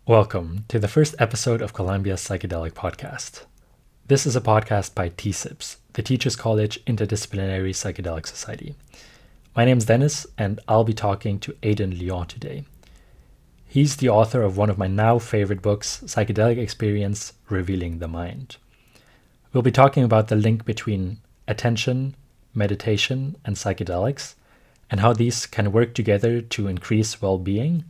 Welcome to the first episode of Columbia's Psychedelic Podcast. This is a podcast by TSIPS, the Teachers College Interdisciplinary Psychedelic Society. My name's Dennis, and I'll be talking to Aidan Lyon today. He's the author of one of my now favorite books, Psychedelic Experience, Revealing the Mind. We'll be talking about the link between attention, meditation, and psychedelics, and how these can work together to increase well-being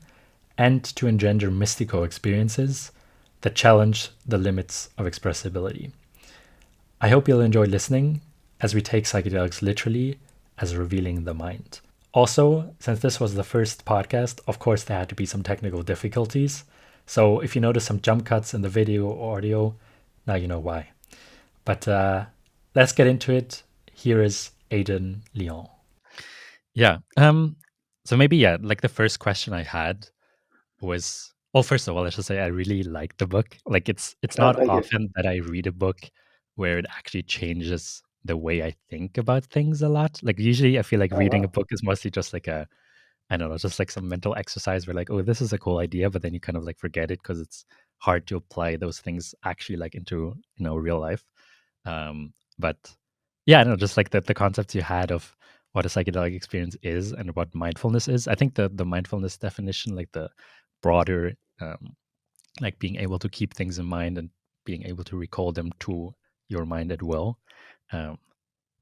and to engender mystical experiences that challenge the limits of expressibility. I hope you'll enjoy listening as we take psychedelics literally as revealing the mind. Also, since this was the first podcast, of course there had to be some technical difficulties. So if you notice some jump cuts in the video or audio, now you know why. But let's get into it. Here is Aidan Lyon. Yeah. So maybe, like the first question I had was, well, first of all, I should say I really like the book. Like it's not Thank you. often that I read a book where it actually changes the way I think about things a lot. Like usually I feel like Oh, reading a wow. book is mostly just like I don't know, just like some mental exercise where like, oh, this is a cool idea, but then you kind of like forget it because it's hard to apply those things actually like into, real life. But yeah, I know, just like the concepts you had of what a psychedelic experience is and what mindfulness is. I think the mindfulness definition, like the broader, like being able to keep things in mind and being able to recall them to your mind at will. Um,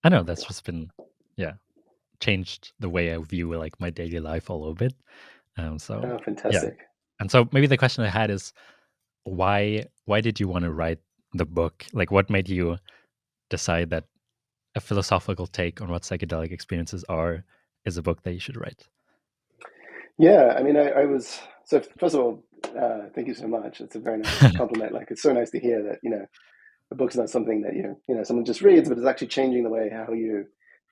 I know that's just been, yeah, changed the way I view like my daily life a little bit. So Oh, yeah, fantastic. and so maybe the question I had is why did you want to write the book? Like, what made you decide that a philosophical take on what psychedelic experiences are is a book that you should write? Yeah, I mean, I was, so first of all, thank you so much. It's a very nice compliment. Like, it's so nice to hear that, a book's not something that someone just reads, but it's actually changing the way how you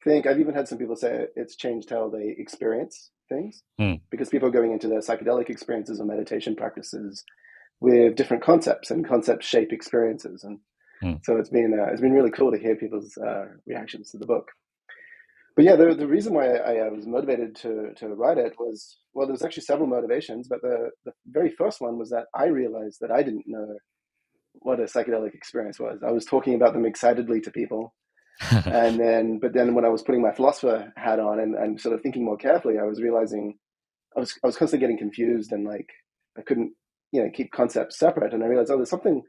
think. I've even had some people say it's changed how they experience things Mm, because people are going into their psychedelic experiences or meditation practices with different concepts, and concepts shape experiences. And mm, so it's been really cool to hear people's reactions to the book. But yeah, the reason why I was motivated to write it was, well, there's actually several motivations, but the very first one was that I realized that I didn't know what a psychedelic experience was. I was talking about them excitedly to people, but then when I was putting my philosopher hat on and sort of thinking more carefully, I was realizing I was constantly getting confused, and like I couldn't keep concepts separate. And I realized, oh, there's something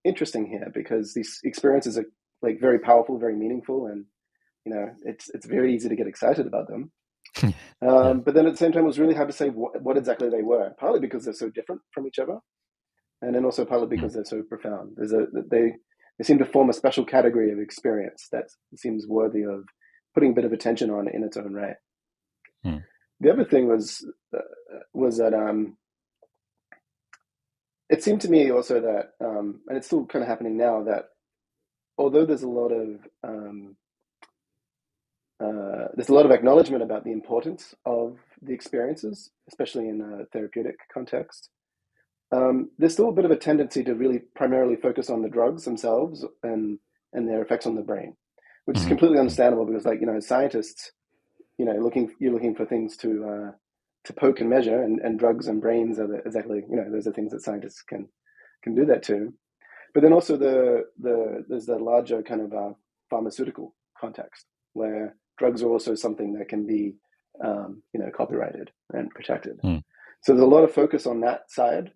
interesting here because these experiences are like very powerful, very meaningful, and it's very easy to get excited about them. yeah. But then at the same time, it was really hard to say what exactly they were. Partly because they're so different from each other, and then also partly Mm, because they're so profound. They seem to form a special category of experience that seems worthy of putting a bit of attention on in its own right. mm, The other thing was that it seemed to me also that, and it's still kind of happening now, that although there's a lot of acknowledgement about the importance of the experiences, especially in a therapeutic context. There's still a bit of a tendency to really primarily focus on the drugs themselves and their effects on the brain, which is mhm, completely mm, understandable because, like, as scientists, you're looking for things to poke and measure, and drugs and brains are exactly, those are things that scientists can do that too. But then also there's the larger kind of pharmaceutical context where drugs are also something that can be copyrighted and protected. mm, So there's a lot of focus on that side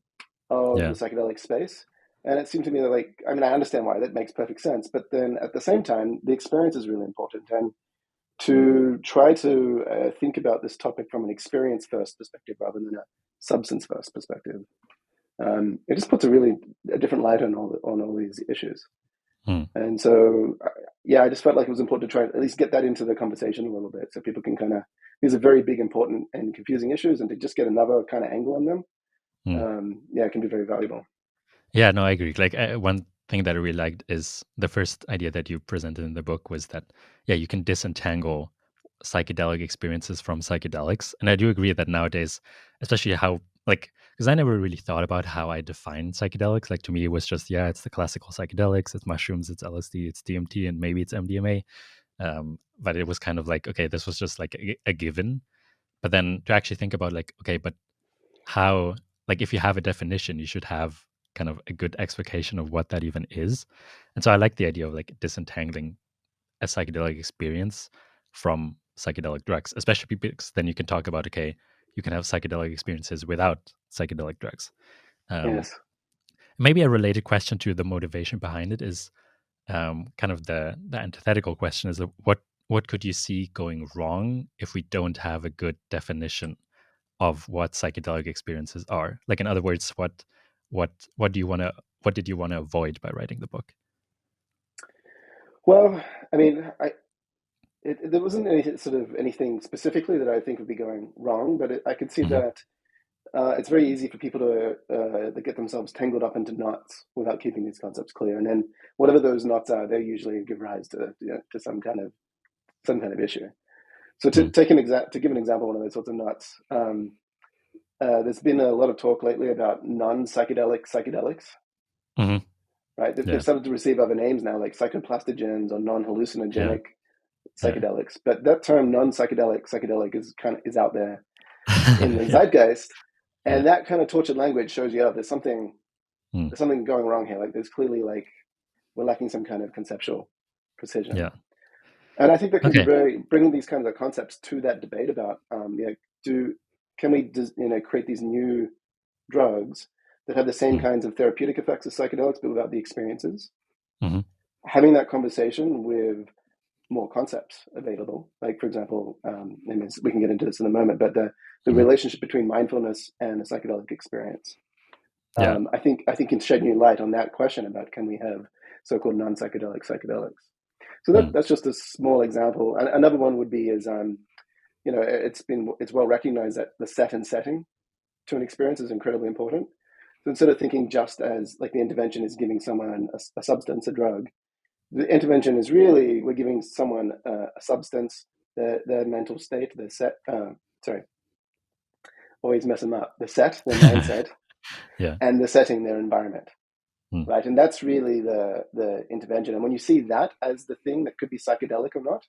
of the yeah. psychedelic space. And it seemed to me that, like, I mean, I understand why that makes perfect sense, but then at the same time, the experience is really important. And to try to think about this topic from an experience first perspective rather than a substance first perspective, it just puts a different light on all these issues. Mm. And so, yeah, I just felt like it was important to try and at least get that into the conversation a little bit so people can kind of, these are very big, important, and confusing issues, and to just get another kind of angle on them, Mm. yeah, it can be very valuable. Yeah, no, I agree. Like one thing that I really liked is the first idea that you presented in the book was that, yeah, you can disentangle psychedelic experiences from psychedelics. And I do agree that nowadays, especially how, like, because I never really thought about how I define psychedelics. Like to me, it was just, yeah, it's the classical psychedelics, it's mushrooms, it's LSD, it's DMT, and maybe it's MDMA. But it was kind of like, okay, this was just like a given. But then to actually think about like, okay, but how like if you have a definition, you should have kind of a good explanation of what that even is. And so I like the idea of like disentangling a psychedelic experience from psychedelic drugs, especially because then you can talk about, okay, you can have psychedelic experiences without psychedelic drugs. Um, Yes. Maybe a related question to the motivation behind it is kind of the antithetical question is what could you see going wrong if we don't have a good definition of what psychedelic experiences are? Like in other words, what do you want to what did you want to avoid by writing the book? Well, I mean, there wasn't any sort of anything specifically that I think would be going wrong, but I could see Hmm. that it's very easy for people to get themselves tangled up into knots without keeping these concepts clear, and then whatever those knots are, they usually give rise to to some kind of issue. So Hmm. to give an example of one of those sorts of knots, there's been a lot of talk lately about non-psychedelic psychedelics, Hmm. right? They've Yeah, started to receive other names now, like psychoplastogens or yeah, non-hallucinogenic yeah. psychedelics. But that term non-psychedelic psychedelic is out there in the zeitgeist, Yeah. and that kind of tortured language shows you, Mm. there's something going wrong here. Like there's clearly like we're lacking some kind of conceptual Yeah. precision. And I think that can be Okay. very bringing these kinds of concepts to that debate about do can we create these new drugs that have the same Mm. kinds of therapeutic effects as psychedelics but without the experiences? Hmm. Having that conversation with more concepts available, like for example, and we can get into this in a moment, but the Hmm. relationship between mindfulness and a psychedelic experience, Yeah. I think can shed new light on that question about can we have so-called non-psychedelic psychedelics. So Mm. that's just a small example. Another one would be is it's well recognized that the set and setting to an experience is incredibly important. So instead of thinking just as like the intervention is giving someone a substance, a drug, the intervention is really we're giving someone a substance, their mental state, their set. Sorry, always mess them up. The set, their mindset, Yeah. and the setting, their environment. Mm. Right, and that's really the intervention. And when you see that as the thing that could be psychedelic or not,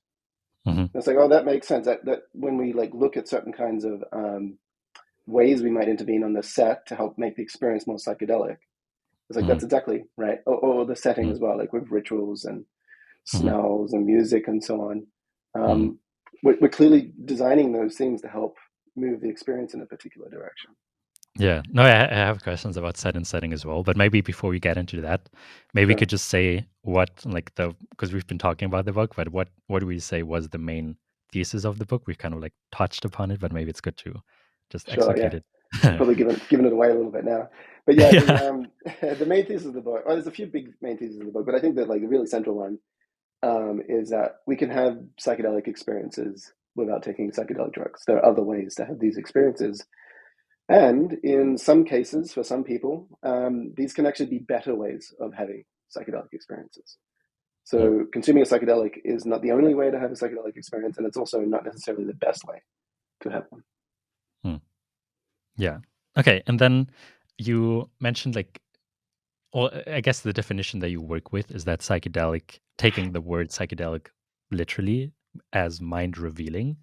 Hmm. it's like, oh, that makes sense. That when we like look at certain kinds of ways we might intervene on the set to help make the experience more psychedelic, it's like Hmm. that's exactly right. Or the setting Mm. as well, like with rituals and Hmm. smells and music and so on. Mm. We're clearly designing those things to help move the experience in a particular direction. Yeah. No, I have questions about set and setting as well, but maybe before we get into that, maybe we Sure. could just say what like the because we've been talking about the book, but what do we say was the main thesis of the book? We've kind of like touched upon it, but maybe it's good to just Sure. explicate Yeah. it. I've probably given it away a little bit now, but yeah, the Yeah. the main thesis of the book. Well, there's a few big main theses of the book, but I think that like the really central one is that we can have psychedelic experiences without taking psychedelic drugs. There are other ways to have these experiences, and in some cases, for some people, these can actually be better ways of having psychedelic experiences. Mm. So consuming a psychedelic is not the only way to have a psychedelic experience, and it's also not necessarily the best way to have one. Mm. Yeah. Okay. And then you mentioned like, well, I guess the definition that you work with is that psychedelic, taking the word psychedelic literally as mind revealing.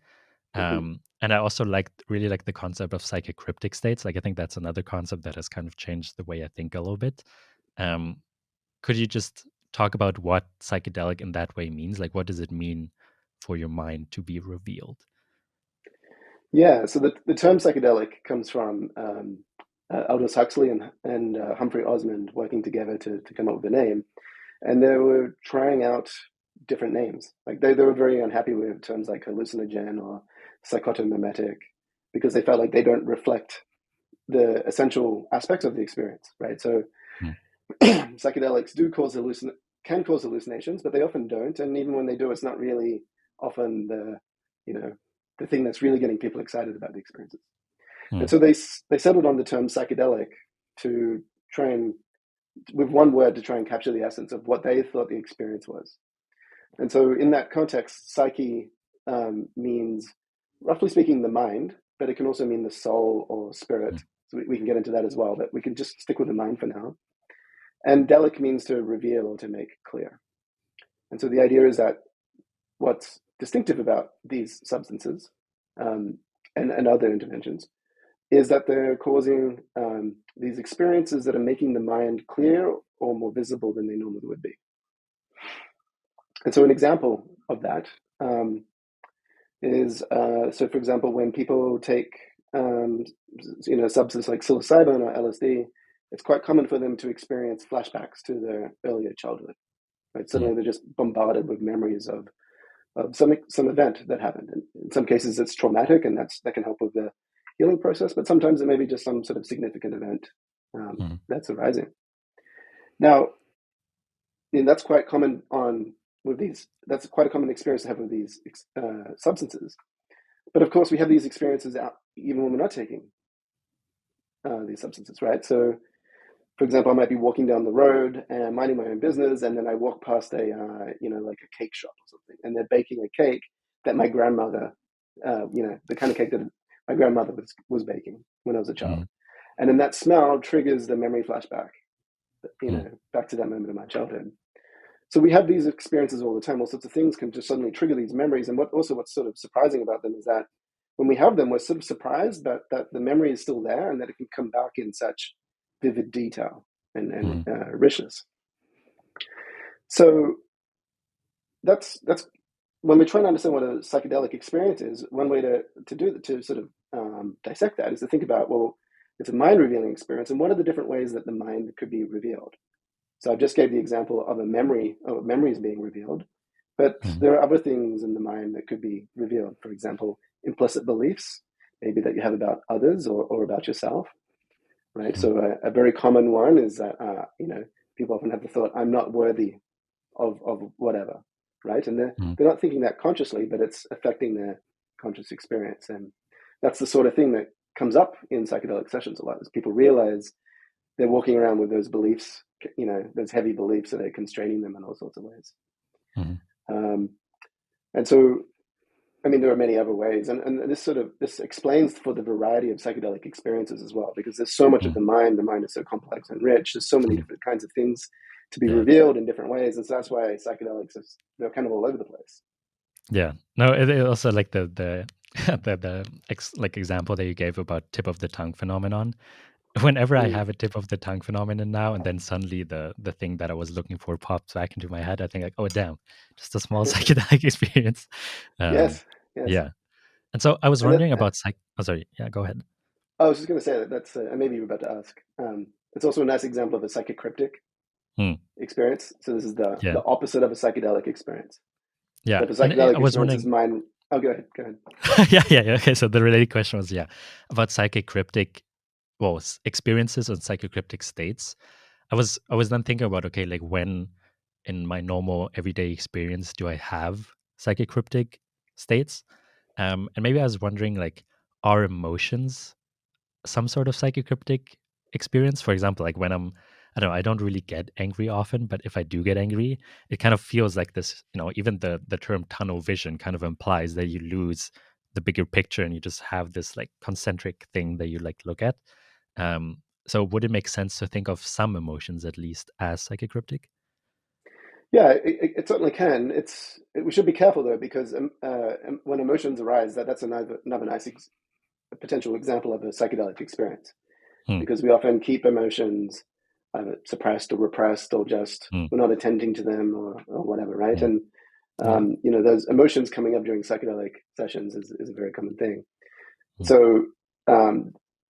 Mm-hmm. And I also really like the concept of psychocryptic states. Like I think that's another concept that has kind of changed the way I think a little bit. Um, could you just talk about what psychedelic in that way means? Like what does it mean for your mind to be revealed? Yeah, so the term psychedelic comes from Aldous Huxley and Humphrey Osmond working together to come up with a name. And they were trying out different names. Like they were very unhappy with terms like hallucinogen or psychotomimetic because they felt like they don't reflect the essential aspects of the experience, right? So Mm. psychedelics can cause hallucinations, but they often don't. And even when they do, it's not really often you know, the thing that's really getting people excited about the experiences. And Mm. so they settled on the term psychedelic to try and, with one word, to try and capture the essence of what they thought the experience was. And so in that context, psyche means, roughly speaking, the mind, but it can also mean the soul or spirit. Mm. So we can get into that as well, but we can just stick with the mind for now. And delic means to reveal or to make clear. And so the idea is that what's distinctive about these substances um, and other interventions is that they're causing these experiences that are making the mind clear or more visible than they normally would be. And so an example of that is, so for example, when people take substances like psilocybin or LSD, it's quite common for them to experience flashbacks to their earlier childhood. Right? Suddenly they're just bombarded with memories of some event that happened. And in some cases, it's traumatic, and that can help with the healing process. But sometimes it may be just some sort of significant event that's arising. Now, that's quite common with these. That's quite a common experience to have with these substances. But of course, we have these experiences out even when we're not taking these substances, right? So, for example, I might be walking down the road and minding my own business, and then I walk past like a cake shop or something, and they're baking a cake that my grandmother, the kind of cake that my grandmother was baking when I was a child, and then that smell triggers the memory flashback, back to that moment of my childhood. So we have these experiences all the time. All sorts of things can just suddenly trigger these memories, and what's sort of surprising about them is that when we have them, we're sort of surprised that the memory is still there and that it can come back in such vivid detail and richness. So that's when we're trying to understand what a psychedelic experience is. One way to sort of dissect that is to think about, well, it's a mind revealing experience, and what are the different ways that the mind could be revealed? So I just gave the example of memories being revealed, but there are other things in the mind that could be revealed. For example, implicit beliefs, maybe that you have about others or about yourself, right? So a very common one is that, people often have the thought, I'm not worthy of whatever, right? And they're not thinking that consciously, but it's affecting their conscious experience. And that's the sort of thing that comes up in psychedelic sessions a lot, is people realize they're walking around with those beliefs, those heavy beliefs that are constraining them in all sorts of ways. And so, there are many other ways, and this explains for the variety of psychedelic experiences as well, because there's so much of the mind is so complex and rich. There's so many different kinds of things to be revealed in different ways, and so that's why psychedelics they're kind of all over the place. Yeah. No, it also like the example that you gave about tip of the tongue phenomenon. Whenever I have a tip of the tongue phenomenon now, and then suddenly the thing that I was looking for pops back into my head, I think like, oh damn, just a small psychedelic experience. Yes. Yeah. And so I was And wondering about Oh, sorry. Yeah, go ahead. I was just going to say that's maybe you were about to ask. It's also a nice example of a psychocryptic experience. So this is the opposite of a psychedelic experience. Yeah. So if a And psychedelic I was experience wondering. is mind. Oh, go ahead. Yeah. Okay. So the related question was, about psychocryptic, experiences and psychocryptic states. I was then thinking about, okay, like when in my normal everyday experience do I have psychocryptic states? And maybe I was wondering, like, are emotions some sort of psychocryptic experience? For example, like when I don't know, I don't really get angry often, but if I do get angry, it kind of feels like this, even the term tunnel vision kind of implies that you lose the bigger picture and you just have this like concentric thing that you like look at. So would it make sense to think of some emotions at least as psychocryptic? Yeah, it certainly can. We should be careful though, because when emotions arise, that's another nice potential example of a psychedelic experience, because we often keep emotions suppressed or repressed, or just we're not attending to them or whatever, right? And those emotions coming up during psychedelic sessions is a very common thing. So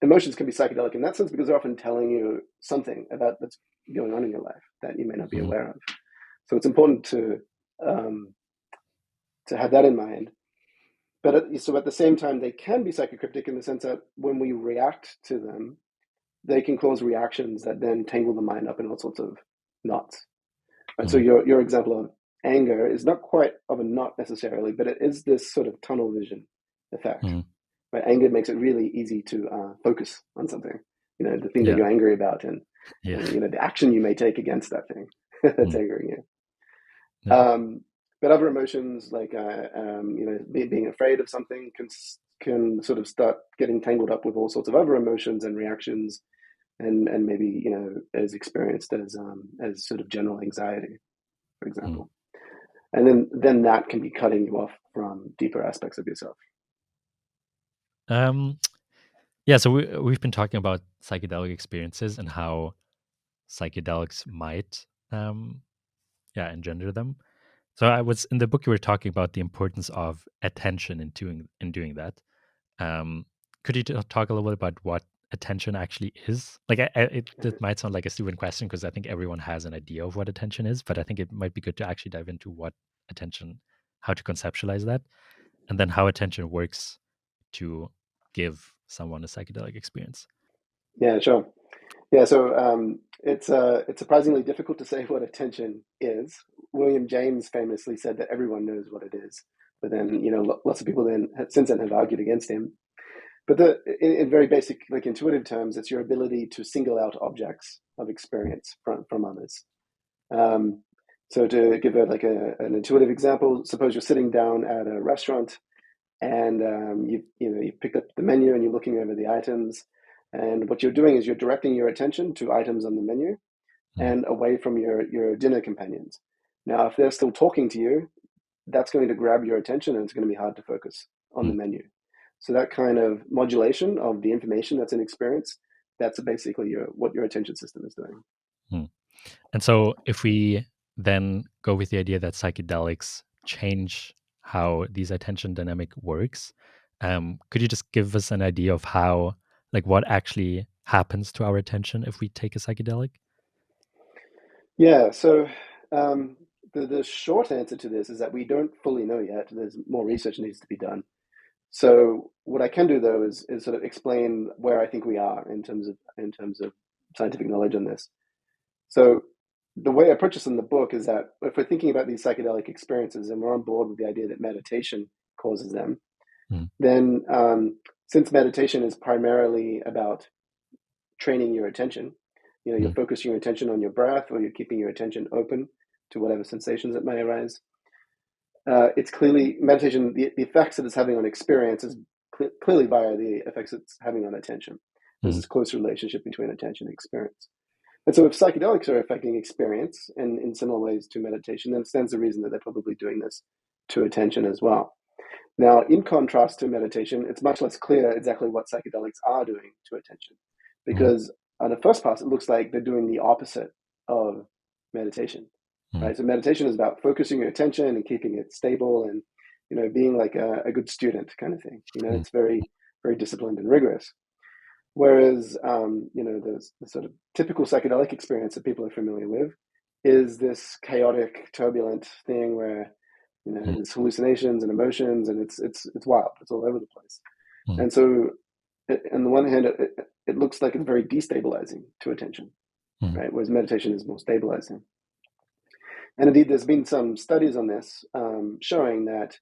emotions can be psychedelic in that sense because they're often telling you something about what's going on in your life that you may not be aware of. So it's important to have that in mind. But at the same time, they can be psychocryptic in the sense that when we react to them, they can cause reactions that then tangle the mind up in all sorts of knots. And so your example of anger is not quite of a knot necessarily, but it is this sort of tunnel vision effect. Right? Anger makes it really easy to focus on something, the thing that you're angry about, and the action you may take against that thing that's angering you. But other emotions, like being afraid of something, can sort of start getting tangled up with all sorts of other emotions and reactions, and maybe as experienced as sort of general anxiety, for example. And then that can be cutting you off from deeper aspects of yourself. Yeah, so we've been talking about psychedelic experiences and how psychedelics might, engender them. So I was in the book you were talking about the importance of attention in doing that. Um, could you talk a little bit about what attention actually is? Like, it might sound like a stupid question because I think everyone has an idea of what attention is, but I think it might be good to actually dive into what attention, how to conceptualize that, and then how attention works to give someone a psychedelic experience. Yeah, sure. Yeah, so it's surprisingly difficult to say what attention is. William James famously said that everyone knows what it is, but then lots of people then since then have argued against him. But in very basic, like intuitive terms, it's your ability to single out objects of experience from others. Um, so to give an intuitive example, suppose you're sitting down at a restaurant and you pick up the menu and you're looking over the items, and what you're doing is you're directing your attention to items on the menu Mm, and away from your dinner companions. Now, if they're still talking to you, that's going to grab your attention and it's going to be hard to focus on the mm, menu. So that kind of modulation of the information that's in experience, that's basically what your attention system is doing. mm. And so, if we then go with the idea that psychedelics change how these attention dynamic works, could you just give us an idea of how, like, what actually happens to our attention if we take a psychedelic? Yeah, so um, the short answer to this is that we don't fully know yet. There's more research needs to be done. So what I can do though is sort of explain where I think we are in terms of scientific knowledge on this. So the way I approach this in the book is that if we're thinking about these psychedelic experiences and we're on board with the idea that meditation causes them, Mm, then since meditation is primarily about training your attention, you're mm, focusing your attention on your breath or you're keeping your attention open to whatever sensations that may arise. It's clearly meditation, the effects that it's having on experience is clearly via the effects it's having on attention. There's mm, this close relationship between attention and experience. And so if psychedelics are affecting experience in similar ways to meditation, then it stands to reason that they're probably doing this to attention as well. Now, in contrast to meditation, it's much less clear exactly what psychedelics are doing to attention, mm, because on the first pass, it looks like they're doing the opposite of meditation, mm, right? So meditation is about focusing your attention and keeping it stable and, being like a good student kind of thing. mm, It's very, very disciplined and rigorous. Whereas, the sort of typical psychedelic experience that people are familiar with is this chaotic, turbulent thing where mm, there's hallucinations and emotions, and it's wild. It's all over the place. mm, And so, on the one hand, it looks like it's very destabilizing to attention, mm, right? Whereas meditation is more stabilizing. And indeed, there's been some studies on this showing that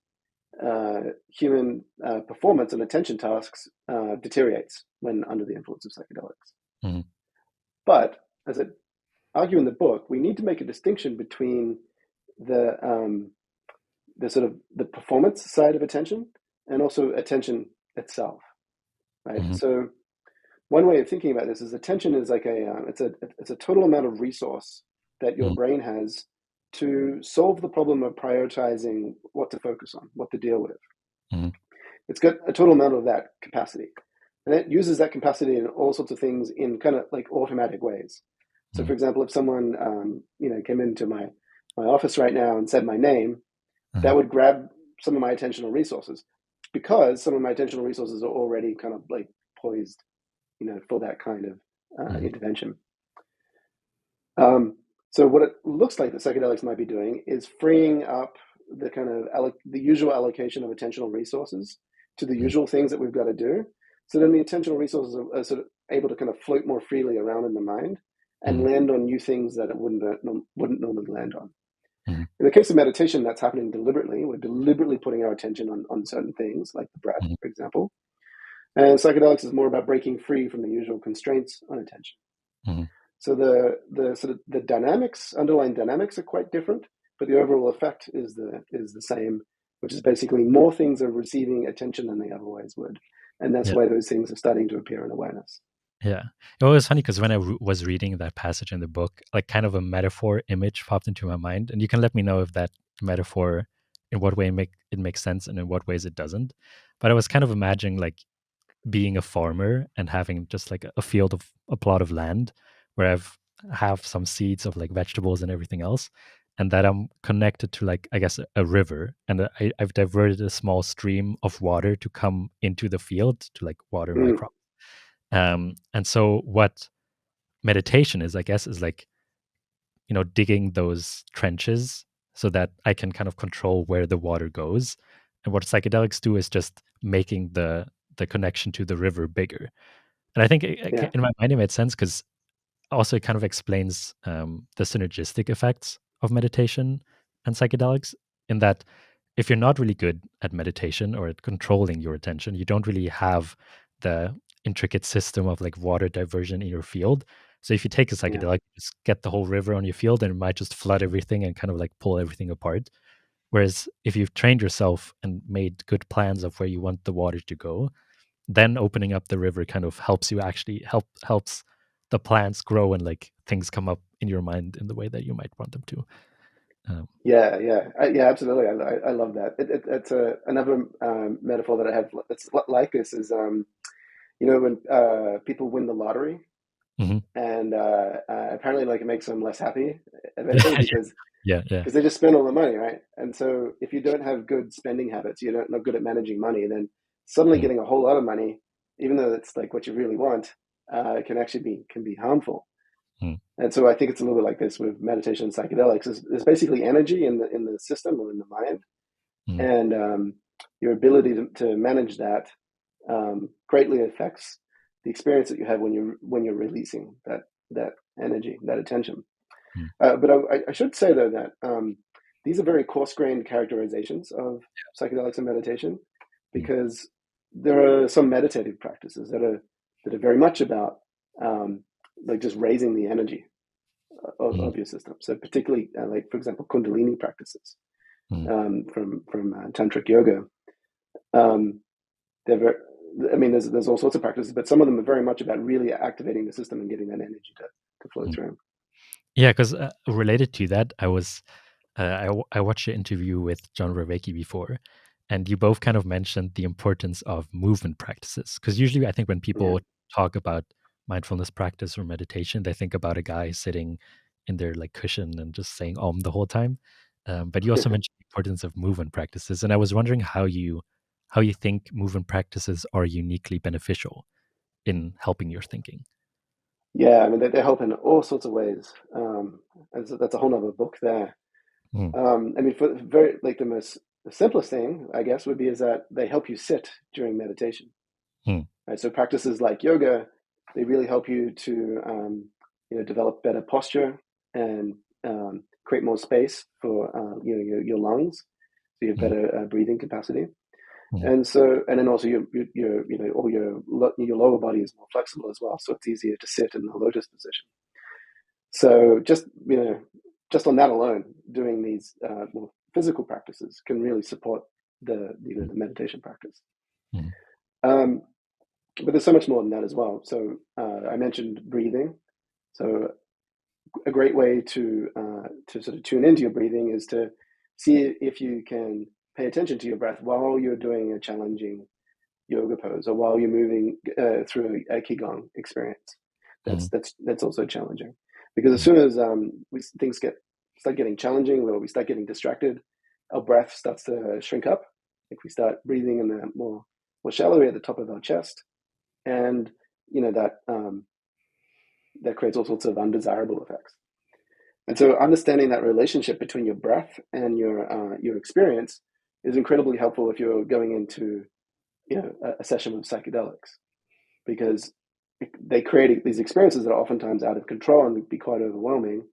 human performance on attention tasks deteriorates when under the influence of psychedelics. mm, But as I argue in the book, we need to make a distinction between the sort of the performance side of attention and also attention itself, right? mm, So one way of thinking about this is attention is like it's a total amount of resource that your mm, brain has to solve the problem of prioritizing what to focus on, what to deal with. mm, It's got a total amount of that capacity. And it uses that capacity in all sorts of things in kind of like automatic ways. So, mm, for example, if someone came into my office right now and said my name, that mm, would grab some of my attentional resources because some of my attentional resources are already kind of like poised, for that kind of mm, intervention. Um, so what it looks like the psychedelics might be doing is freeing up the kind of the usual allocation of attentional resources to the mm, usual things that we've got to do. So then the attentional resources are sort of able to kind of float more freely around in the mind and mm, land on new things that it wouldn't normally land on. mm, In the case of meditation, that's happening deliberately. We're deliberately putting our attention on certain things, like the breath, mm, for example. And psychedelics is more about breaking free from the usual constraints on attention. mm. So the sort of the dynamics, underlying dynamics, are quite different, but the overall effect is the same, which is basically more things are receiving attention than they otherwise would, and that's Yeah. why those things are starting to appear in awareness. Yeah. It was funny because when I was reading that passage in the book, like kind of a metaphor image popped into my mind. And you can let me know if that metaphor, in what way it makes sense and in what ways it doesn't. But I was kind of imagining like being a farmer and having just like a field of a plot of land where I've have some seeds of like vegetables and everything else, and that I'm connected to like I guess a river, and I've diverted a small stream of water to come into the field to like water my Mm. crop. And so what meditation is, I guess, is like digging those trenches so that I can kind of control where the water goes. And what psychedelics do is just making the connection to the river bigger. And I think Yeah. in my mind it made sense because also it kind of explains the synergistic effects of meditation and psychedelics, in that if you're not really good at meditation or at controlling your attention, you don't really have the intricate system of like water diversion in your field. So if you take a Yeah. psychedelic, just get the whole river on your field and it might just flood everything and kind of like pull everything apart. Whereas if you've trained yourself and made good plans of where you want the water to go, then opening up the river kind of helps you actually helps the plants grow and like things come up in your mind in the way that you might want them to. Um, Yeah, yeah, yeah, absolutely. I love that. It's another metaphor that I have. It's like this is when people win the lottery, mhm. and apparently like it makes them less happy eventually Yeah, because yeah, yeah. they just spend all the money, right? And so if you don't have good spending habits, you're not good at managing money, then suddenly Mm, getting a whole lot of money, even though it's like what you really want, can actually be harmful. mm, And so I think it's a little bit like this with meditation and psychedelics. There's basically energy in the system or in the mind, mm, and your ability to manage that greatly affects the experience that you have when you're releasing that energy, that attention. mm, But I should say though that these are very coarse-grained characterizations of psychedelics and meditation, mm, because there are some meditative practices that are very much about like just raising the energy mm, of your system. So particularly like for example Kundalini practices mm. from tantric yoga. Um, they're very, I mean, there's all sorts of practices, but some of them are very much about really activating the system and getting that energy to flow Mm. through. Yeah, because related to that, I watched an interview with John Vervaeke before, and you both kind of mentioned the importance of movement practices. Because usually, I think when Yeah. people talk about mindfulness practice or meditation, they think about a guy sitting in their like cushion and just saying "Om" the whole time. But you also mentioned the importance of movement practices, and I was wondering how you think movement practices are uniquely beneficial in helping your thinking. Yeah, I mean, they help in all sorts of ways. That's a whole nother book there. Mm, I mean, for very like the simplest thing, I guess, would be is that they help you sit during meditation. mm, Right? So practices like yoga, they really help you to develop better posture and create more space for your lungs, so you have mm, better breathing capacity. mm, And so, and then also all your lower body is more flexible as well, so it's easier to sit in the lotus position. So just on that alone, doing these more physical practices can really support the meditation practice. mm, Um, but there's so much more than that as well. So I mentioned breathing. So a great way to sort of tune into your breathing is to see if you can pay attention to your breath while you're doing a challenging yoga pose or while you're moving through a qigong experience. mm, That's also challenging, because as mm, soon as things start getting challenging, or we start getting distracted, our breath starts to shrink up. If we start breathing in the more shallow at the top of our chest, and that creates all sorts of undesirable effects. And so, understanding that relationship between your breath and your experience is incredibly helpful if you're going into a session with psychedelics, because they create these experiences that are oftentimes out of control and be quite overwhelming.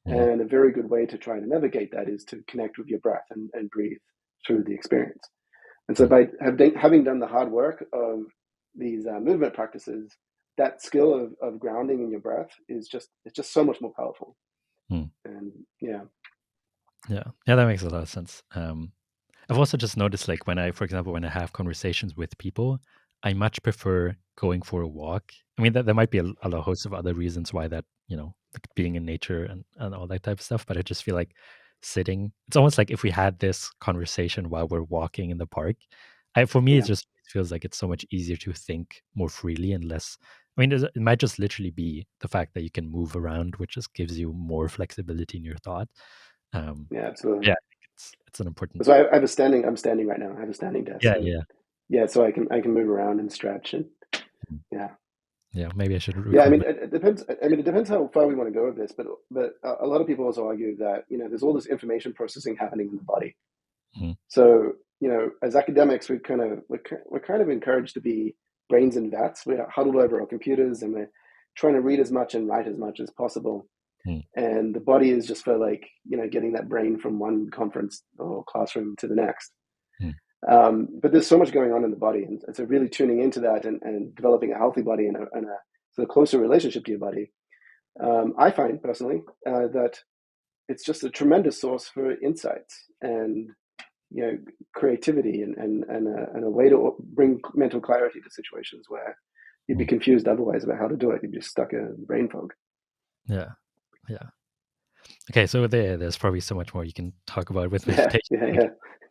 mm. And a very good way to try to navigate that is to connect with your breath and breathe through the experience. And so, Mm, by having done the hard work of these movement practices, that skill of grounding in your breath it's just so much more powerful. mm. And yeah, Yeah, yeah, that makes a lot of sense. I've also just noticed, like for example, when I have conversations with people, I much prefer going for a walk. I mean, there might be a host of other reasons why that, like being in nature and all that type of stuff. But I just feel like sitting. It's almost like if we had this conversation while we're walking in the park, For me, it Yeah, just feels like it's so much easier to think more freely and less. I mean, it might just literally be the fact that you can move around, which just gives you more flexibility in your thought. Um, yeah, absolutely. yeah, I think it's an important. So I have a standing. I'm standing right now. I have a standing desk, Yeah, and yeah, yeah, so I can move around and stretch, and mm, yeah, yeah. Maybe I should yeah. I record mean, my. it depends. I mean, it depends how far we want to go with this, but a lot of people also argue that there's all this information processing happening in the body. Mhm, So as academics, we're kind of encouraged to be brains in vats. We're huddled over our computers, and we're trying to read as much and write as much as possible. mhm, And the body is just for like getting that brain from one conference or classroom to the next. mhm, But there's so much going on in the body, and so really tuning into that and developing a healthy body and a sort of closer relationship to your body. I find personally that it's just a tremendous source for insights and creativity and a way to bring mental clarity to situations where you'd be mhm. confused otherwise about how to do it. You'd be stuck in brain fog. Yeah, yeah. Okay, so there's probably so much more you can talk about with Yeah, meditation. I think.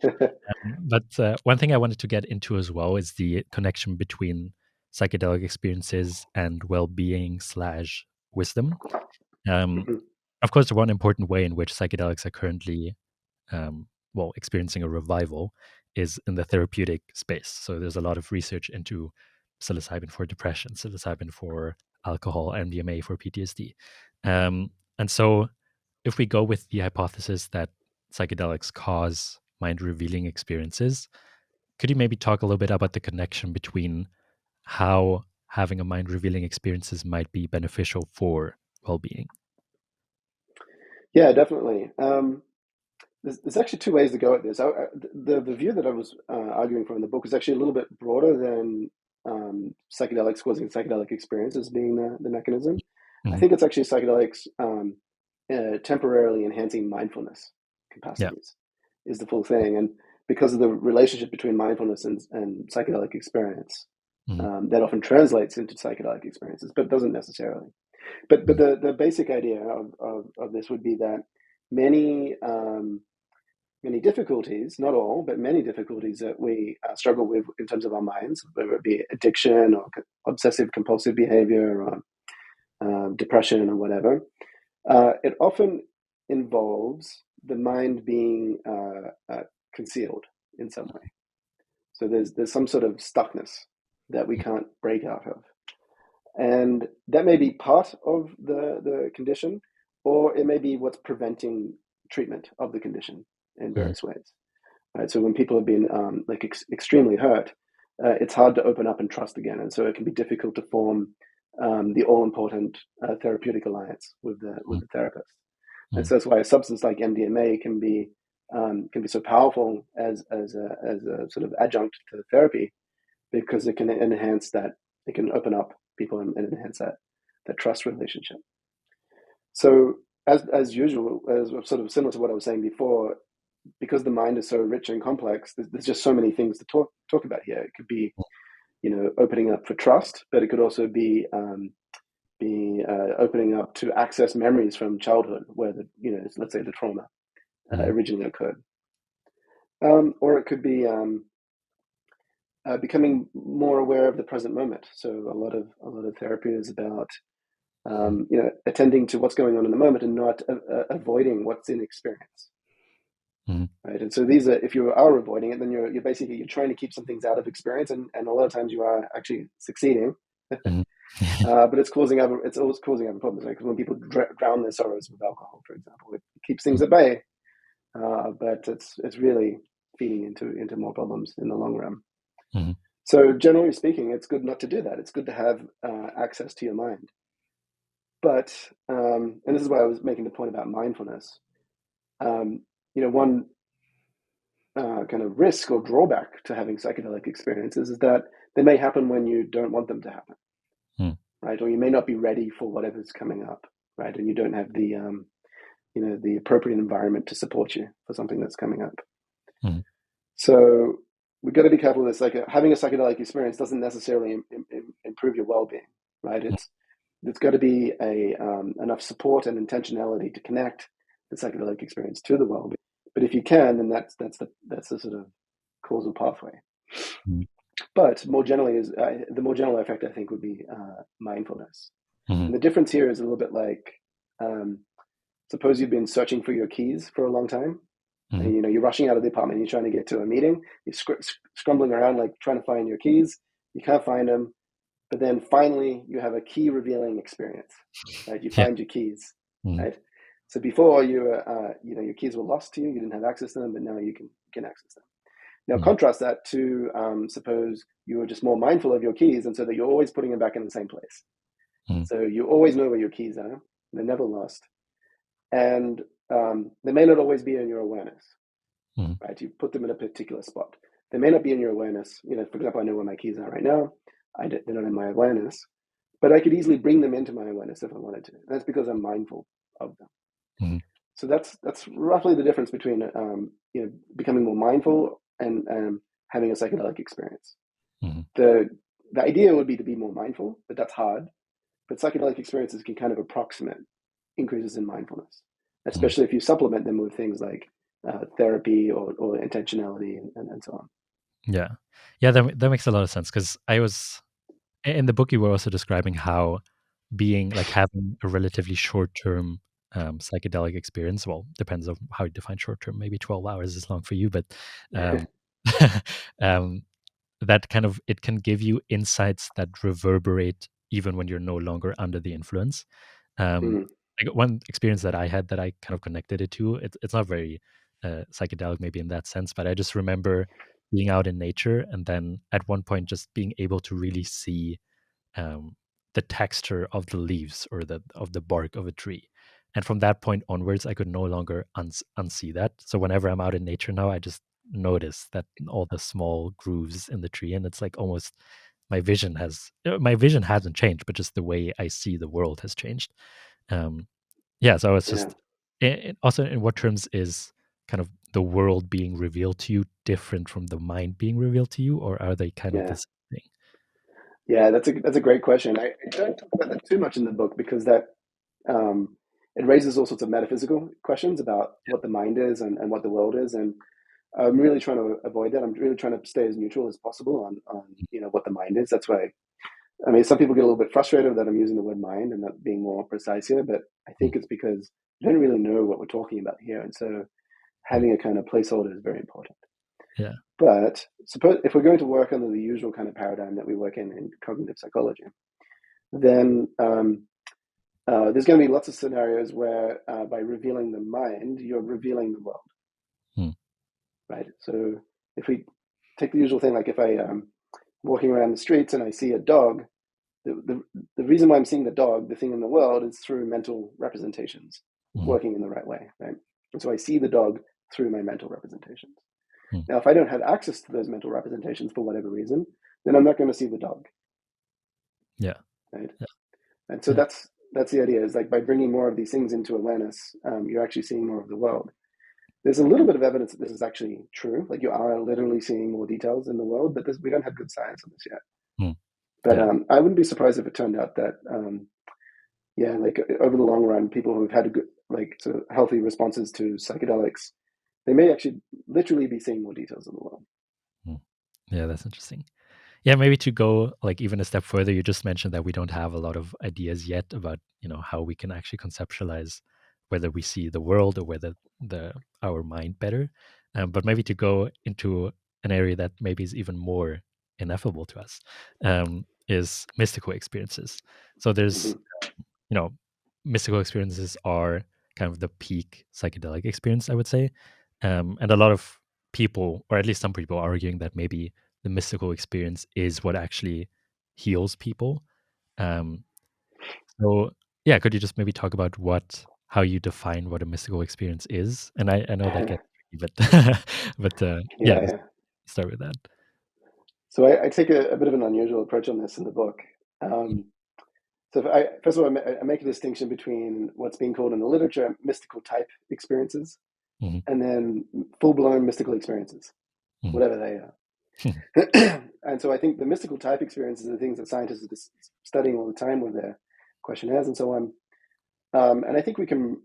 yeah, yeah. But one thing I wanted to get into as well is the connection between psychedelic experiences and well-being slash wisdom. Um, Mhm. of course, the one important way in which psychedelics are currently experiencing a revival is in the therapeutic space. So there's a lot of research into psilocybin for depression, psilocybin for alcohol, MDMA for PTSD. And so if we go with the hypothesis that psychedelics cause mind revealing experiences, could you maybe talk a little bit about the connection between how having a mind revealing experiences might be beneficial for well being? Yeah, definitely. There's actually two ways to go at this. The view that I was arguing from in the book is actually a little bit broader than psychedelics causing psychedelic experiences being the mechanism. I Hmm. think it's actually psychedelics temporarily enhancing mindfulness Yeah. capacities is the full thing. And because of the relationship between mindfulness and psychedelic experience, Hmm. that often translates into psychedelic experiences, but doesn't necessarily. But Hmm. the basic idea of this would be that many many difficulties, not all, but many difficulties that we struggle with in terms of our minds, whether it be addiction or obsessive compulsive behavior or depression or whatever, it often involves the mind being concealed in some way. So there's some sort of stuckness that we can't break out of. And that may be part of the condition, or it may be what's preventing treatment of the condition in Hmm. various ways. Right? So when people have been extremely hurt, it's hard to open up and trust again, and so it can be difficult to form the all-important therapeutic alliance with the therapist. And Hmm. so that's why a substance like MDMA can be so powerful as a sort of adjunct to therapy because it can enhance that. It can open up people and enhance that trust relationship. So as usual, as sort of similar to what I was saying before, because the mind is so rich and complex, there's just so many things to talk about here. It could be, opening up for trust, but it could also be opening up to access memories from childhood where let's say the trauma Hmm. originally occurred, or it could be becoming more aware of the present moment. So a lot of therapy is about attending to what's going on in the moment and not avoiding what's in experience. Hmm. Right. And so these are, if you are avoiding it, then you're basically you're trying to keep some things out of experience, and a lot of times you are actually succeeding, Hmm. but it's always causing other problems. Right? Because when people drown their sorrows with alcohol, for example, it keeps things at bay, but it's really feeding into more problems in the long run. Hmm. So generally speaking, it's good not to do that. It's good to have access to your mind. But and this is why I was making the point about mindfulness. Um, one kind of risk or drawback to having psychedelic experiences is that they may happen when you don't want them to happen, Hmm. right? Or you may not be ready for whatever's coming up, right? And you don't have the appropriate environment to support you for something that's coming up. Hmm. So we've got to be careful with this. Like having a psychedelic experience doesn't necessarily improve your well-being, right? It's got to be a enough support and intentionality to connect the psychedelic experience to the well-being. But if you can, then that's the sort of causal pathway. Mm. But more generally, is the more general effect I think would be mindfulness. Mhm. And the difference here is a little bit like, um, suppose you've been searching for your keys for a long time, Mhm. and you're rushing out of the apartment, you're trying to get to a meeting, you're scrambling around like trying to find your keys, you can't find them, but then finally you have a key revealing experience, right? You Yeah. find your keys, Mhm. right? So before you were, your keys were lost to you, you didn't have access to them, but now you can access them. Now Mhm. contrast that to, suppose you were just more mindful of your keys, and so that you're always putting them back in the same place. Mhm. So you always know where your keys are; they're never lost, and they may not always be in your awareness, Mhm. right? You put them in a particular spot. They may not be in your awareness. For example, I know where my keys are right now. They're not in my awareness, but I could easily bring them into my awareness if I wanted to. And that's because I'm mindful of them. Mhm. So that's roughly the difference between becoming more mindful and having a psychedelic experience. Mhm. The the idea would be to be more mindful, but that's hard. But psychedelic experiences can kind of approximate increases in mindfulness, Mhm. especially if you supplement them with things like therapy or intentionality and so on. Yeah. Yeah, that makes a lot of sense because I was in the book you were also describing how being like having a relatively short term psychedelic experience. Well, depends on how you define short term. Maybe 12 hours is long for you, but um, um, that kind of it can give you insights that reverberate even when you're no longer under the influence. Um, Mm, like one experience that I had that I kind of connected it to, it's not very psychedelic maybe in that sense, but I just remember being out in nature and then at one point just being able to really see um, the texture of the leaves or the of the bark of a tree. And from that point onwards, I could no longer unsee that. So whenever I'm out in nature now, I just notice that all the small grooves in the tree, and it's like almost my vision hasn't changed, but just the way I see the world has changed. Um, yeah, so it's yeah, just also in what terms is kind of the world being revealed to you different from the mind being revealed to you, or are they kind of the yeah, same thing? yeah. That's a great question. I don't talk about that too much in the book because that um, it raises all sorts of metaphysical questions about what the mind is and what the world is, and I'm really trying to avoid that. I'm really trying to stay as neutral as possible on what the mind is. That's why I mean some people get a little bit frustrated that I'm using the word mind and not being more precise here, but I Mm, think it's because I don't really know what we're talking about here, and so mm, having a kind of placeholder is very important. yeah. But suppose if we're going to work under the usual kind of paradigm that we work in cognitive psychology, then there's going to be lots of scenarios where by revealing the mind, you're revealing the world, Mm, right? So if we take the usual thing, like if I walking around the streets and I see a dog, the reason why I'm seeing the dog, the thing in the world, is through mental representations mhm, working in the right way, right? And so I see the dog through my mental representations. mm, Now, if I don't have access to those mental representations for whatever reason, then I'm not going to see the dog, yeah. right? Yeah. And so Yeah. that's the idea. Is like by bringing more of these things into awareness, you're actually seeing more of the world. There's a little bit of evidence that this is actually true. Like you are literally seeing more details in the world, but we don't have good science on this yet. Mm, But yeah. I wouldn't be surprised if it turned out that yeah, like over the long run, people who've had a good, like sort of healthy responses to psychedelics, they may actually literally be seeing more details in the world. Mm. Yeah, that's interesting. Yeah, maybe to go like even a step further, you just mentioned that we don't have a lot of ideas yet about, how we can actually conceptualize whether we see the world or whether the our mind better. But maybe to go into an area that maybe is even more ineffable to us, is mystical experiences. So there's Hmm. you know, mystical experiences are kind of the peak psychedelic experience, I would say. And a lot of people, or at least some people, are arguing that maybe the mystical experience is what actually heals people. Um, so, yeah, could you just maybe talk about how you define what a mystical experience is? And I know that gets tricky, but yeah, Yeah, let's yeah. start with that. So I take a bit of an unusual approach on this in the book. Um, so first of all, I make a distinction between what's being called in the literature mystical type experiences Mhm, and then full blown mystical experiences, mhm, whatever they are. And so I think the mystical type experiences are the things that scientists are studying all the time with their questionnaires and so on. And I think we can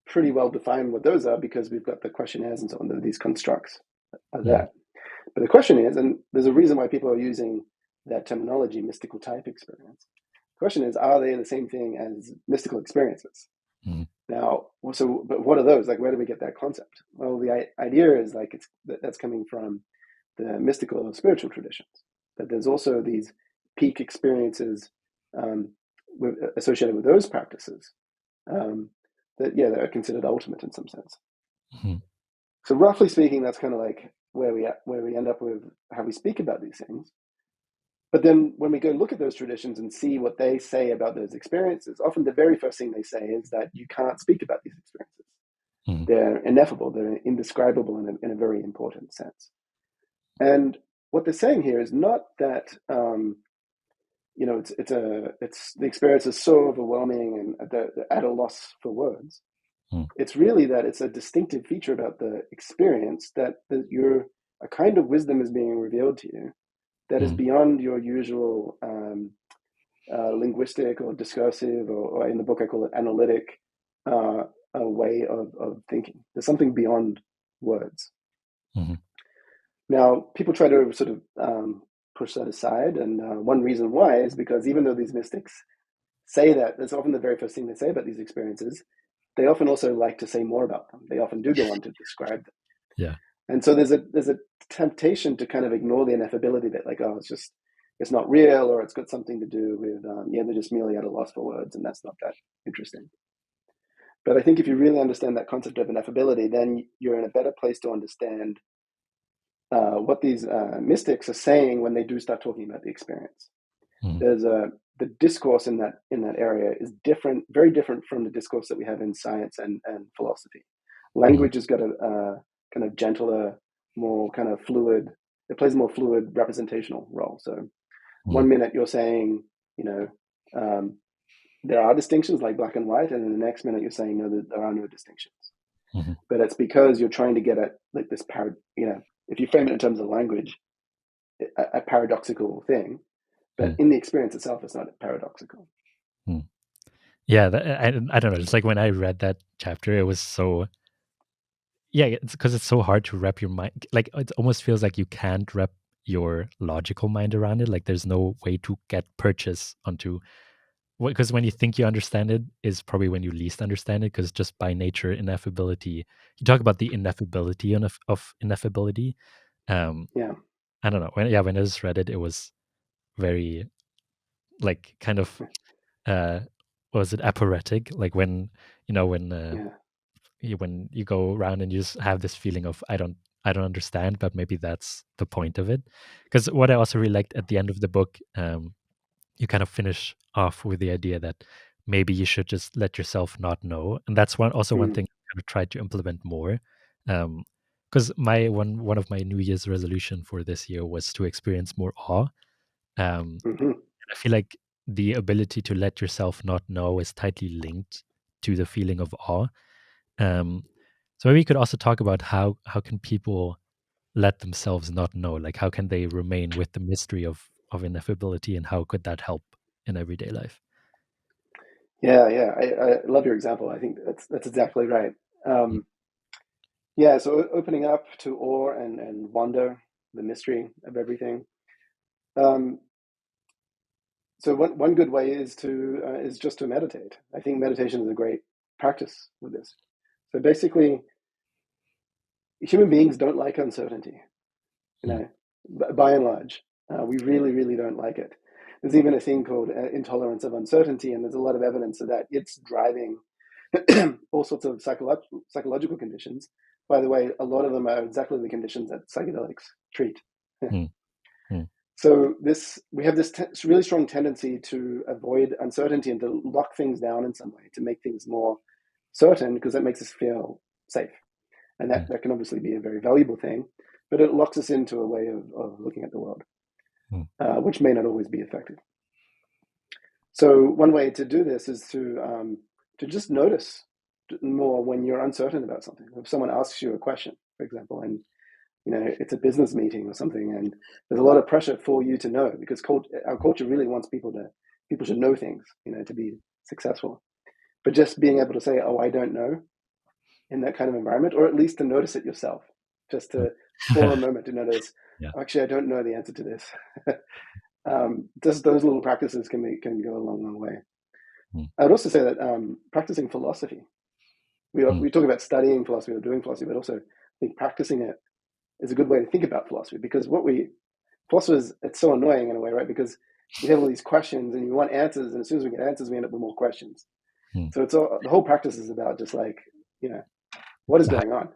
pretty well define what those are because we've got the questionnaires and so on, these constructs are mhm, there. But the question is, and there's a reason why people are using that terminology, mystical type experience. The question is, are they the same thing as mystical experiences? Mm. Now, so, but what are those? Like, where do we get that concept? Well, the idea is like that's coming from the mystical or spiritual traditions. That there's also these peak experiences associated with those practices that are considered ultimate in some sense. Mm. So, roughly speaking, that's kind of like where we end up with how we speak about these things. But then when we go look at those traditions and see what they say about those experiences, often the very first thing they say is that you can't speak about these experiences. Mm. They're ineffable, they're indescribable in a very important sense. And what they're saying here is not that it's the experience is so overwhelming and they're at a loss for words. Mm. It's really that it's a distinctive feature about the experience that a kind of wisdom is being revealed to you that is Mm. beyond your usual linguistic or discursive, or in the book I call it analytic a way of thinking. There's something beyond words. Mm. Now, people try to sort of push that aside, and one reason why is because even though these mystics say that, that's often the very first thing they say about these experiences, they often also like to say more about them. They often do go on to describe them. Yeah. And so there's a temptation to kind of ignore the ineffability bit, like, oh, it's not real, or it's got something to do with they're just merely at a loss for words, and that's not that interesting. But I think if you really understand that concept of ineffability, then you're in a better place to understand what these mystics are saying when they do start talking about the experience. Mm. There's the discourse in that area is different, very different from the discourse that we have in science and philosophy. Mm. Language has got a kind of gentler, more kind of fluid. It plays a more fluid representational role. So Mm. one minute you're saying, there are distinctions like black and white, and then the next minute you're saying no, there are no distinctions. Mm. But it's because you're trying to get at like this if you frame it in terms of language, a paradoxical thing. But Mm. in the experience itself, it's not paradoxical. Mm. Yeah, I don't know. It's like when I read that chapter, it was so, yeah, it's because it's so hard to wrap your mind. Like it almost feels like you can't wrap your logical mind around it. Like there's no way to get purchase onto, because when you think you understand it is probably when you least understand it, because just by nature ineffability, you talk about the ineffability of ineffability. um Yeah, I don't know, when I just read it, it was very like kind of uh was it aphoretic, like when yeah, when you go around and you just have this feeling of I don't understand, but maybe that's the point of it. Because what I also really liked at the end of the book, you kind of finish off with the idea that maybe you should just let yourself not know, and that's one mm, thing I kind of tried to implement more. Because my one of my New Year's resolution for this year was to experience more awe. mm-hmm. I feel like the ability to let yourself not know is tightly linked to the feeling of awe. Um, so maybe you could also talk about how can people let themselves not know, like how can they remain with the mystery of ineffability, and how could that help in everyday life? Yeah. I love your example. I think that's exactly right. Mm. Um, So opening up to awe and wonder, the mystery of everything. Um, so one good way is just to meditate. I think meditation is a great practice with this. So basically, human beings don't like uncertainty. You Mm. know, by and large, we really, really don't like it. There's even a thing called intolerance of uncertainty, and there's a lot of evidence of that. It's driving all sorts of psychological conditions. By the way, a lot of them are exactly the conditions that psychedelics treat. Mm. Mm. So we have this really strong tendency to avoid uncertainty and to lock things down in some way, to make things more certain, because that makes us feel safe. And Mm. that can obviously be a very valuable thing, but it locks us into a way of looking at the world, Mm. which may not always be effective. So one way to do this is to just notice more when you're uncertain about something. If someone asks you a question, for example, and it's a business meeting or something, and there's a lot of pressure for you to know, because our culture really wants people should know things, to be successful. But just being able to say, "Oh, I don't know," in that kind of environment, or at least to notice it yourself, just Mm. to for a moment to notice, Yeah. actually, I don't know the answer to this. Just those little practices can go a long, long way. Mm. I would also say that practicing philosophy, Mm. we talk about studying philosophy or doing philosophy, but also I think practicing it is a good way to think about philosophy, because philosophers, it's so annoying in a way, right? Because we have all these questions and you want answers, and as soon as we get answers, we end up with more questions. Mm. So the whole practice is about just like, what is going on?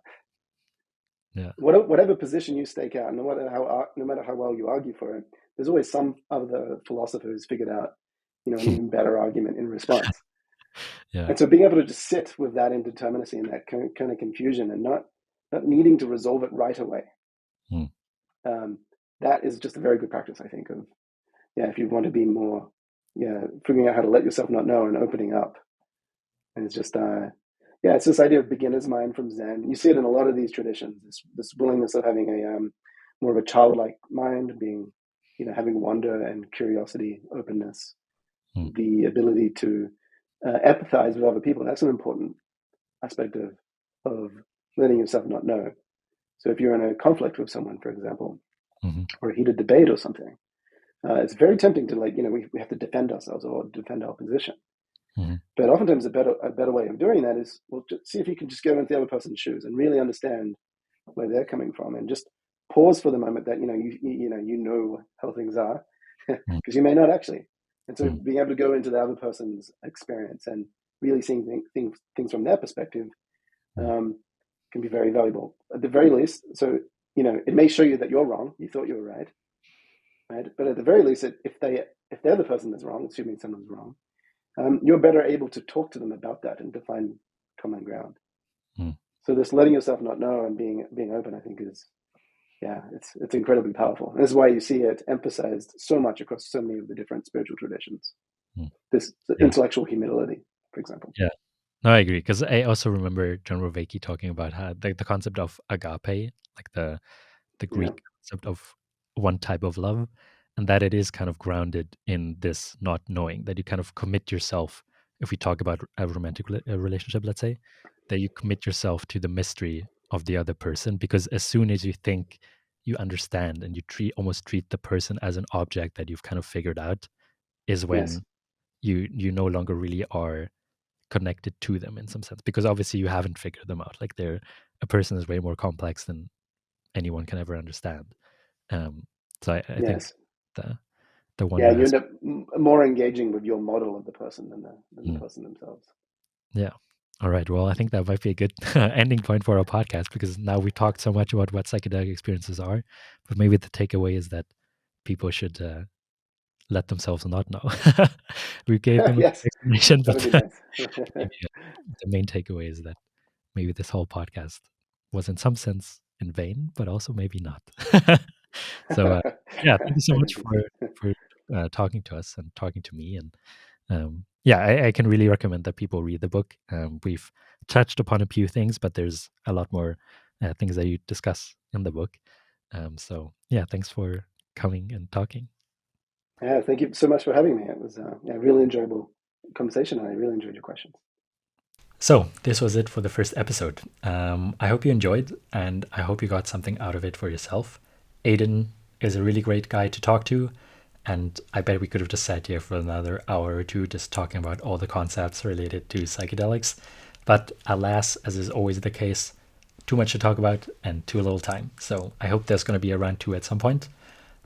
Yeah. Whatever position you stake out, no matter how well you argue for it, there's always some other philosopher who's figured out, an even better argument in response. Yeah. And so being able to just sit with that indeterminacy and that kind of confusion, and not needing to resolve it right away, Mm. that is just a very good practice, I think, of, if you want to be more, figuring out how to let yourself not know and opening up. And it's just, it's this idea of beginner's mind from Zen. You see it in a lot of these traditions, this willingness of having a more of a childlike mind, being, having wonder and curiosity, openness, Mm. the ability to empathize with other people. That's an important aspect of letting yourself not know. So if you're in a conflict with someone, for example, Mm-hmm. or a heated debate or something, it's very tempting to, like, we have to defend ourselves or defend our position. Mm-hmm. But oftentimes a better way of doing that is, well, just see if you can just go into the other person's shoes and really understand where they're coming from, and just pause for the moment that you know how things are, because you may not actually. And so Mm. being able to go into the other person's experience and really seeing things from their perspective Mm. can be very valuable. At the very least, so it may show you that you're wrong. You thought you were right? But at the very least, if they're the person that's wrong, assuming someone's wrong, you're better able to talk to them about that and to find common ground. Mm. So this letting yourself not know and being open, I think, is, it's incredibly powerful. And this is why you see it emphasized so much across so many of the different spiritual traditions. Mm. This Yeah. intellectual humility, for example. Yeah. No, I agree, because I also remember John Rovecki talking about how the concept of agape, like the Yeah. Greek concept of one type of love, and that it is kind of grounded in this not knowing, that you kind of commit yourself. If we talk about a romantic relationship, let's say, that you commit yourself to the mystery of the other person, because as soon as you think you understand and you almost treat the person as an object that you've kind of figured out, is Yes. when you no longer really are connected to them in some sense, because obviously you haven't figured them out. Like a person is way more complex than anyone can ever understand. So I think Yes. the Yeah. wonder You has. end up more engaging with your model of the person than the Mm, person themselves. yeah. All right. Well, I think that might be a good ending point for our podcast, because now we talked so much about what psychedelic experiences are, but maybe the takeaway is that people should let themselves not know. We gave them a good Yes, explanation, that but would be nice. maybe the main takeaway is that maybe this whole podcast was in some sense in vain, but also maybe not. So yeah, thank you so I much don't think for talking to us and talking to me. And yeah, I can really recommend that people read the book. We've touched upon a few things, but there's a lot more things that you discuss in the book. So yeah, thanks for coming and talking. Yeah, thank you so much for having me. It was a really enjoyable conversation, and I really enjoyed your questions. So, this was it for the first episode. I hope you enjoyed, and I hope you got something out of it for yourself. Aidan is a really great guy to talk to, and I bet we could have just sat here for another hour or two just talking about all the concepts related to psychedelics. But alas, as is always the case, too much to talk about and too little time. So, I hope there's going to be a round two at some point.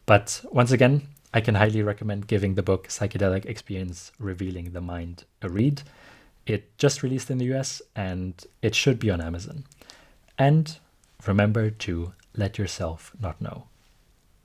But once again, I can highly recommend giving the book Psychedelic Experience Revealing the Mind a read. It just released in the US and it should be on Amazon. And remember to let yourself not know.